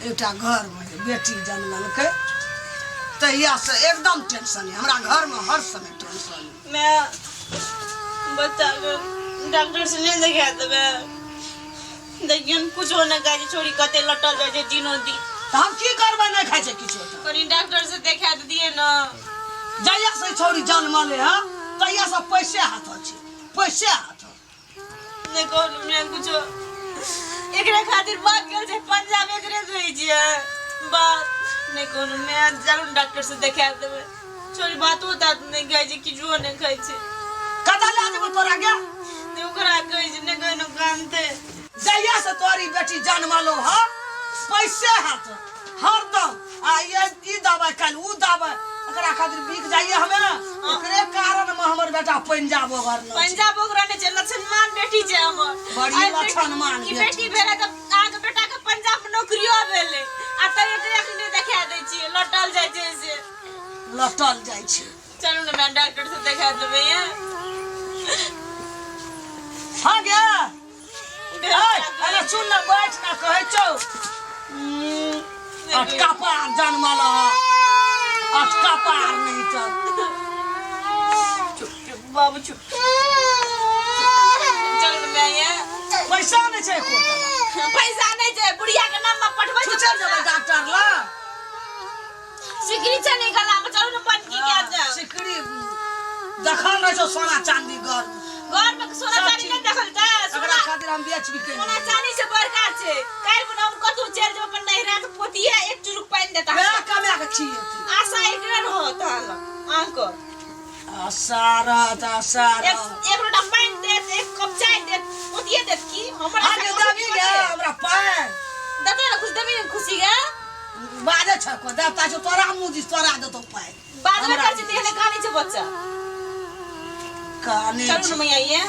एकटा घर में बेटी जन्मलकै तहिया से एकदम टेंशन है हमरा घर में हर समय टेंशन है। मैं बच्चा को डॉक्टर से नहीं दिखा देबे देखिए कुछ होने का छोड़ी कते लटल जाय छै दिनो दिन तो हम की करबै नहीं खाइ छै किछो तो कनी डॉक्टर से दिखा दिए ना जहिया से छोरी जन्मले है तहिया से पैसे हाथ छै पैसे हाथ नहीं कहलू मैं कुछ एकरा खातिर बात कर छै पंजाब एकरे जोई छै बात नहीं कहलू मैं जरूर डॉक्टर से दिखा देबे छोरी बात होता नहीं गई छै किछो नहीं खाइ छै कदा ले जेबो तोरा गे नहीं ओकरा कहै छै नहीं कहनो काम थे जहिया से तोरी बेटी जन्मलो है पैसे हाथ हरदम आ ये ई दवाई कल ऊ दवाई एकरा खातिर बिक जाइए हमें एकरे कारण में हमर बेटा पंजाब ओगर न पंजाब ओकरा ने छै लक्ष्मण बेटी छै हमर बड़ी लक्ष्मण ई बेटी भेले त आगे बेटा के पंजाब में नौकरियो भेले आ त एकरे अखनी देखा दै छी लटल जाय छै से लटल जाय छै चलू ना मैं डॉक्टर से देखा देबै ये हां गे अरे सुन ना बैठ ना कहै छौ अटका पार जन्मला अटका पार नहीं तो चुप बाबू चुप चल मैं ये पैसा नहीं छै को पैसा नहीं छै बुढ़िया के नाम में पठबै तू चल जेबै डॉक्टर ला सिकरी छै निकला चलू ना पटकी के जा सिकरी देखल रह छौ सोना चांदी घर में सोना चांदी नहीं देखल त एकरा खातिर हम बेच बिकै सोना चांदी से बड़का छै काल बना हम कतौ चल जेब अपन नहीं रात पोतिया एक चुरुक पाइन देता बे कमे के छिए आशा एकरे न होत आंको आसारत एक लोटा पाइन दे एक कप चाय दे पोतिया दे की हमरा आगे दबी गे हमरा पाइन दते न खुश दबी खुशी गे बाजे छ को देता छ तोरा मुंह दिस तोरा देतो पाइन बाद में कर देले कहानी छै बच्चा कहानी चलू न मैया ये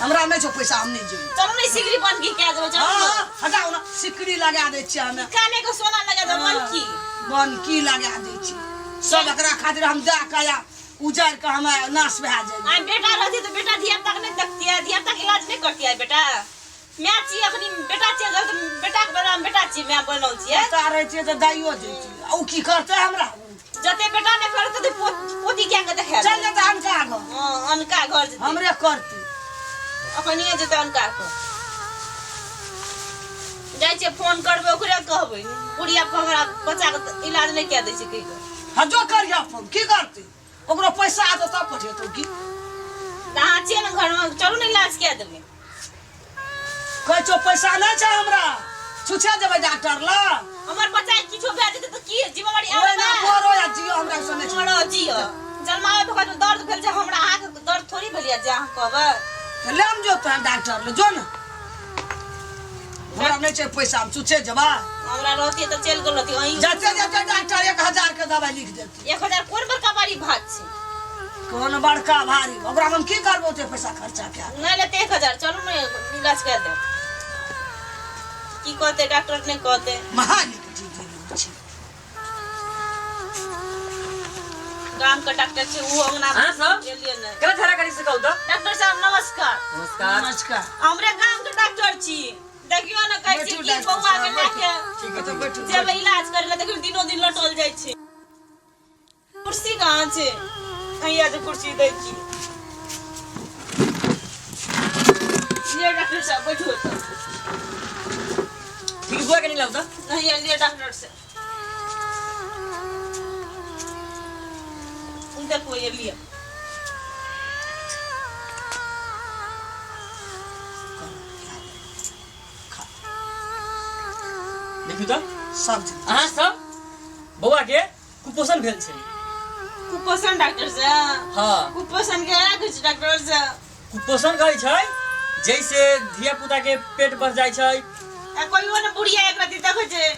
हमरा नहीं छो पैसा हम नहीं जेब चलू नहीं सिकरी बन के क्या देबो चलू हटाओ ना सिकरी लगा दे छी हमें काने को सोना लगा दे बन की लगा दे छी सब एकरा खातिर हम जा काया उजार के हम नाश भे जाए आ बेटा रहती तो बेटा धिया तक नहीं देखती है धिया तक इलाज नहीं करती है बेटा मैं छी अखनी बेटा छी तो बेटा के बेटा बेटा छी मैं बनल छी बता रहे छी तो दाइयो जे छी ऊ की करते हमरा जते बेटा ने करते तो पोती क्या के देखा चल जा अनका घर हां अनका घर जते हमरे करती अखनी जते अनका को जाय छे फोन करबे ओकरे कहबै बुढ़िया को हमरा बच्चा के इलाज नहीं किया दै छै कहि हा जो करिया फोन की करती ओकरो पैसा आ तब पठेतो की कहां छे न घर में चलू न इलाज किया देबे कहै छो पैसा नहीं छै हमरा छुछे देबै डॉक्टर ला हमर बच्चा किछो भए जेते त की जिम्मेवारी ओए आवे ना ना बोरो या जियो हमरा सने छै मरो जियो जन्मावे भगत दर्द भेल छै हमरा हाथ दर्द थोड़ी भेलिया जे अहाँ कहबै लेम जो तो डॉक्टर ले जो न हमरा नहीं छै पैसा हम छुछे जबा हमरा रहती त चल गेल रहती अहीं जते जते डॉक्टर 1000 के दवाई लिख देती 1000 कोन बड़का बारी भात छै कौन बड़का भारी ओकरा हम की करबो ते पैसा खर्चा क्या नहीं लेते 1000 चलू मैं इलाज कर दे की कहते डॉक्टर ने कहते महालिक जी गेल छी गांव का डॉक्टर छै वो अंगना हां सब गेलिए नहीं केना थारा करी से कहू तो डॉक्टर साहब नमस्कार नमस्कार नमस्कार हमरे गांव के डॉक्टर छी देखियो ना कहै छी की बौआ के लेके ठीक है तो बैठो जब इलाज करे देखियो दिनो दिन लटल जाय छै कुर्सी कहां छै हैया जे कुर्सी दै छी ये डॉक्टर साहब बैठो तो ठीक बुआ के नहीं लाऊ तो नहीं ये डॉक्टर से उनका कोई लिया देखियो तो सब अहाँ सब बौआ के कुपोषण भेल छै कुपोषण डॉक्टर से हां कुपोषण के कुछ डॉक्टर से कुपोषण कहै छै जैसे धिया पुता के पेट बढ़ जाय छै आ कोइयो ने बुढ़िया एक रति देखै छै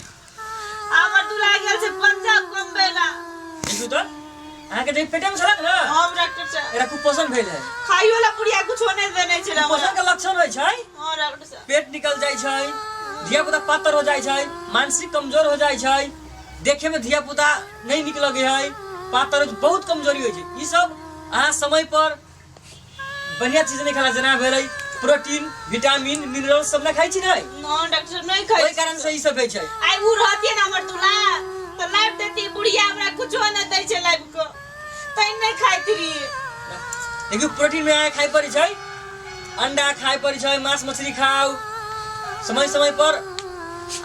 हमर दूल्हा गेल छै पंजाब कमबेला देखियो तो अहाँ के जे पेटे में छलक ना हम डॉक्टर से एरा कुपोषण भेल है खाइयो ला बुढ़िया कुछो नहीं देने छै कुपोषण के लक्षण होय छै हां डॉक्टर से पेट निकल जाय छै धिया पुता पातर हो जाय छै मानसिक कमजोर हो जाय छै देखे में धिया पुता नहीं निक लगे है पातर बहुत कमजोरी होय छै ई सब अहाँ समय पर बढ़िया चीज नहीं खाला जना भेलै प्रोटीन विटामिन मिनरल सब ना खाइ छी नै ना डॉक्टर साहब नहीं खाई ओई कारण से ई सब होइ छै आई उ रहती ना हमर तुला तो लाइफ देती बुढ़िया हमरा कुछो न दै छै लाइफ को तै नहीं खाइत रही देखियो प्रोटीन में खाइ पड़ै छै अंडा खाइ पड़ै छै मांस मछली खाऊ समय समय पर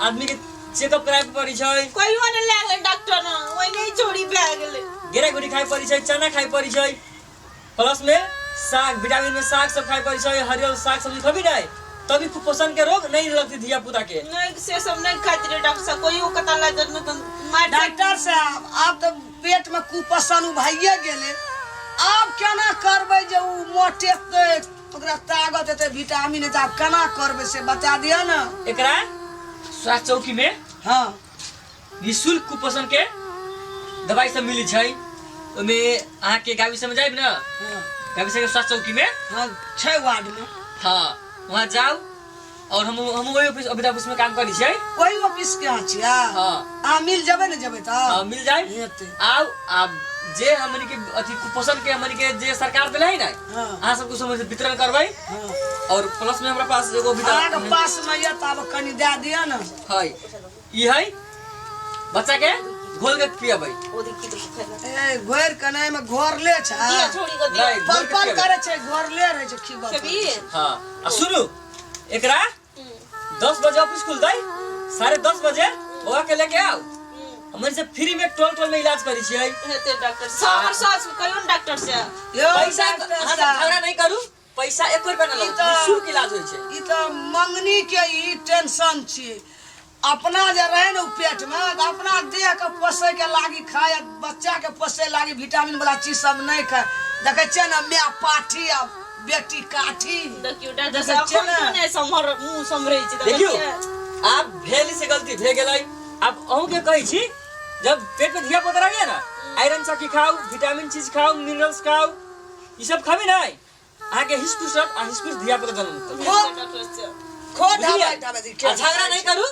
आदमी के चेकअप कराय पड़ै छै कोइयो न लागे डॉक्टर न ओइ नहीं छोड़ी पे आ गेले गेरा गुड़ी खाइ पड़ै छै चना खाइ पड़ै छै प्लस में साग विटामिन में साग सब खाइ पड़ै छै हरियर साग सब्जी खबी नै तभी कुपोषण के रोग नहीं लगती धिया पुता के नहीं से सब नहीं खाइत रही डॉक्टर साहब कोइयो कता लागे न तो मार डॉक्टर साहब आप तो पेट में कुपोषण भइए गेले आप केना करबै जे उ मोटेतै ओकरा ताकत एतै विटामिन एतै आप केना करबै से बता दिअ न एकरा स्वास्थ्य चौकी में हाँ निःशुल्क कुपोषण के दवाई सब मिली छै ओमे अहाँ के गावी से में जाइब न हाँ गावी से के स्वास्थ्य चौकी में हाँ 6 वार्ड में हाँ वहाँ जाओ और हम वही ऑफिस में काम करी छै कोई ऑफिस के यहाँ छिया हाँ आ मिल जबे न जबे त मिल जाए हेतै आओ आप जे हमनी के अथी कुपोषण के हमनी के जे सरकार देले है ना हाँ अहाँ सबको समझ वितरण करबै हाँ और प्लस में हमरा पास एगो अहाँ के पास में ये तब कनी दे दिअ न है ई है बच्चा के घोल के पियाबै ओ देखी तो खाइला ए घोर कनाय में घोरले छै दिया छोड़ी को दिया नहीं, पल घोल के पल पियाबै। करे छै घोरले रहे छै खिबा कभी हाँ आ सुनु एकरा 10 बजे ऑफिस खुलतै 10:30 बजे ओआ के लेके आओ हमर से फ्री में टोल में इलाज करी छियै हेते डॉक्टर साहब सास कहियो डॉक्टर से यो पैसा डॉक्टर अहाँ सब साहब, झगड़ा नहीं करू पैसा 1 रुपया न ई लगै तऽ- निःशुल्क इलाज होइ छै ई तो मंगनी के ई टेंशन छी अपना जे रहे न उ पेट में त अपना देह के पोसे के लागी खाए बच्चा के पोसे लागी विटामिन वाला चीज सब नहीं खाए देखे छै न मैं पाठी आ बेटी काठी देखियो डॉक्टर देखे साहब छियै अपन न? नहीं समर मुंह समरै छी देखियो आप भेली से गलती भे गेलै अब अहूँ के कहै छी जब पेट में धिया पुता रहिए ना आयरन सकी खाओ विटामिन चीज खाओ मिनरल्स खाओ ये सब खाबी नहीं अहाँ के हिस्पुस आ हिस्पुस धिया पुता जन्म डॉक्टर से खो बुझलियै? ढाबा ढाबा दी आ झगड़ा नहीं करू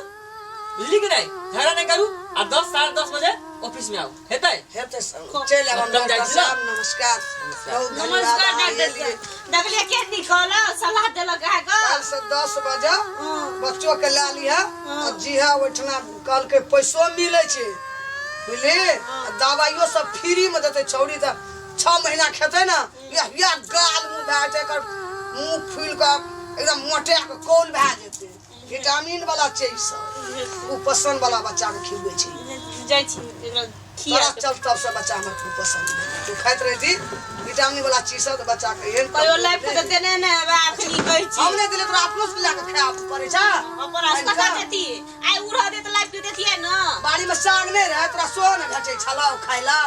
बुझली कि नहीं झगड़ा नहीं करू आ 10 10:30 बजे ऑफिस में आओ हेतै हेतै सब चल आब हम मतलब जाइ डॉक्टर छी न? साहब नमस्कार बहुत नमस्कार धन्यवाद अहाँ डॉक्टर एलियै। साहब देखलिए के निकल सलाह देलक है को काल से 10 बजे हाँ। बच्चों के ला लिहा हाँ। जी है ओठना कल के पैसो मिले छै बुझली दवाइयो सब फ्री में देते छौरी त 6 महीना खेते ना या गाल मुंह भए जाए कर मुंह फूल के एकदम मोटे के कोल भए जेते विटामिन वाला चीज सब कुपोषण वाला बच्चा के खिलबै छै जाइ छी एकरा खिया तोरा चल तब से बच्चा हमर कुपोषण तू खाइत रहती विटामिन वाला चीज सब त बच्चा के एहन कहियो लाइफ के देने ने आखनी कहै छी हमने दिले तोरा अपनो से लाके खाया पड़े छै अपन अस्पताल देती आई उड़ा दे त लाइफ के देतिए न बाड़ी में साग नहीं रहे तोरा सो न भेटे छला खाइला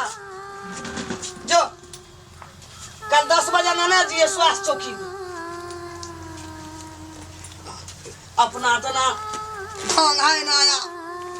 जो कल 10 बजे ना जी स्वास्थ्य चौकी में अपना तना भांग है ना आया